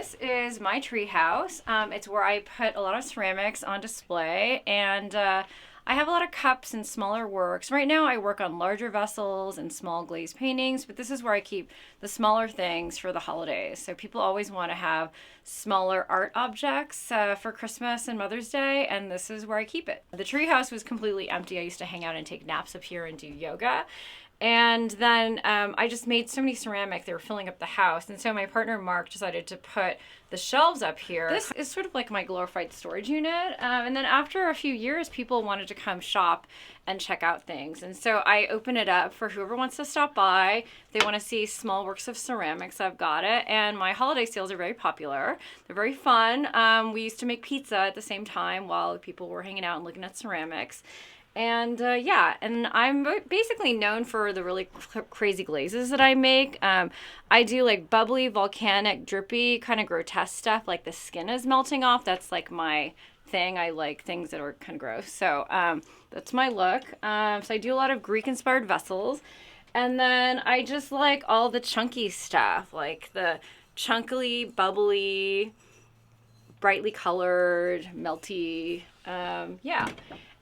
This is my treehouse. It's where I put a lot of ceramics on display, and I have a lot of cups and smaller works. Right now I work on larger vessels and small glazed paintings, but this is where I keep the smaller things for the holidays. So people always want to have smaller art objects for Christmas and Mother's Day, and this is where I keep it. The treehouse was completely empty. I used to hang out and take naps up here and do yoga. And then I just made so many ceramic, they were filling up the house. And so my partner Mark decided to put the shelves up here. This is sort of like my glorified storage unit. And then after a few years, people wanted to come shop and check out things. And so I open it up for whoever wants to stop by. If they want to see small works of ceramics, I've got it. And my holiday sales are very popular. They're very fun. We used to make pizza at the same time while people were hanging out and looking at ceramics. And yeah, and I'm basically known for the really crazy glazes that I make. I do like bubbly, volcanic, drippy, kind of grotesque stuff, like the skin is melting off. That's like my thing. I like things that are kind of gross. So that's my look. So I do a lot of Greek-inspired vessels. And then I just like all the chunky stuff, like the chunky, bubbly, brightly colored, melty, yeah.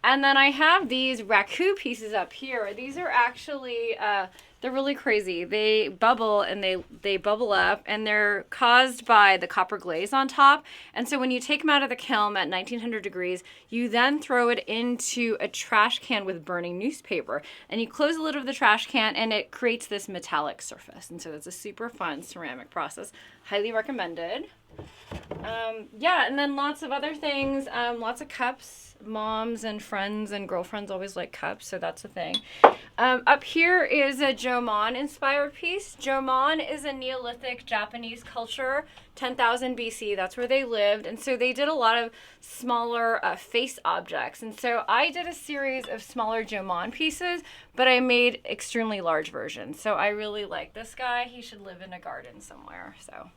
And then I have these raku pieces up here. These are actually, they're really crazy. They bubble and they bubble up, and they're caused by the copper glaze on top. And so when you take them out of the kiln at 1900 degrees, you then throw it into a trash can with burning newspaper. And you close the lid of the trash can and it creates this metallic surface. And so it's a super fun ceramic process. Highly recommended. Yeah, and then lots of other things, lots of cups. Moms and friends and girlfriends always like cups, so that's a thing. Up here is a Jomon inspired piece. Jomon is a Neolithic Japanese culture, 10,000 BC, that's where they lived, and so they did a lot of smaller face objects. And so I did a series of smaller Jomon pieces, but I made extremely large versions. So I really like this guy. He should live in a garden somewhere. So.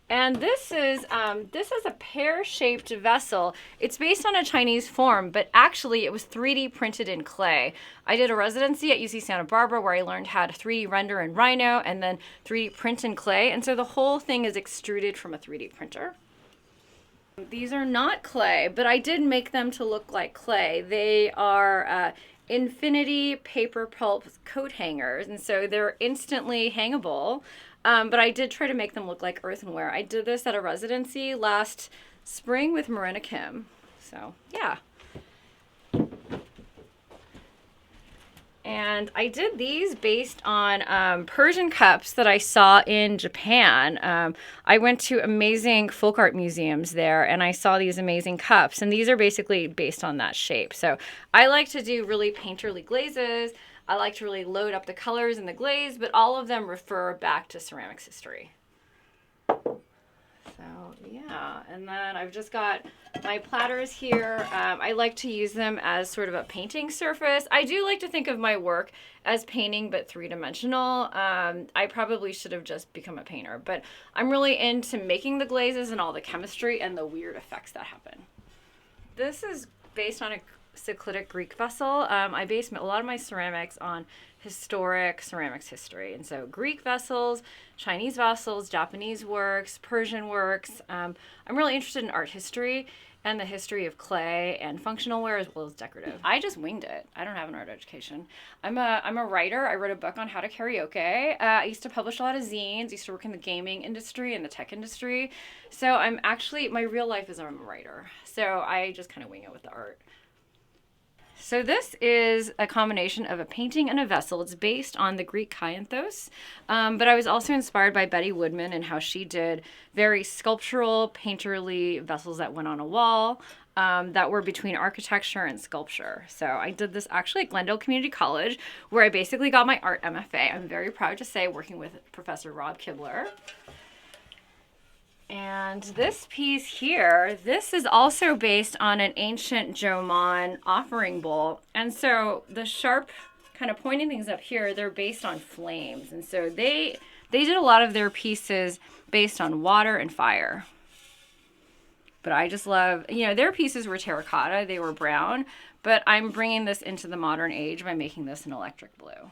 And this is a pear-shaped vessel. It's based on a Chinese form, but actually it was 3D printed in clay. I did a residency at UC Santa Barbara where I learned how to 3D render in Rhino and then 3D print in clay. And so the whole thing is extruded from a 3D printer. These are not clay, but I did make them to look like clay. They are infinity paper pulp coat hangers, and so they're instantly hangable. But I did try to make them look like earthenware. I did this at a residency last spring with Marina Kim. So, yeah. And I did these based on Persian cups that I saw in Japan. I went to amazing folk art museums there, and I saw these amazing cups. And these are basically based on that shape. So I like to do really painterly glazes. I like to really load up the colors in the glaze, but all of them refer back to ceramics history. So yeah, and then I've just got my platters here. I like to use them as sort of a painting surface. I do like to think of my work as painting, but three-dimensional. I probably should have just become a painter, but I'm really into making the glazes and all the chemistry and the weird effects that happen. This is based on a cyclitic Greek vessel. I base a lot of my ceramics on historic ceramics history. And so Greek vessels, Chinese vessels, Japanese works, Persian works. I'm really interested in art history and the history of clay and functional ware as well as decorative. I just winged it. I don't have an art education. I'm a writer. I wrote a book on how to karaoke. I used to publish a lot of zines. I used to work in the gaming industry and the tech industry. So I'm actually, my real life is I'm a writer. So I just kind of wing it with the art. So this is a combination of a painting and a vessel. It's based on the Greek Kyanthos, but I was also inspired by Betty Woodman and how she did very sculptural, painterly vessels that went on a wall that were between architecture and sculpture. So I did this actually at Glendale Community College, where I basically got my art MFA. I'm very proud to say, working with Professor Rob Kibler. And this piece here, this is also based on an ancient Jomon offering bowl. And so the sharp kind of pointing things up here, they're based on flames. And so they did a lot of their pieces based on water and fire. But I just love, their pieces were terracotta, they were brown, but I'm bringing this into the modern age by making this an electric blue.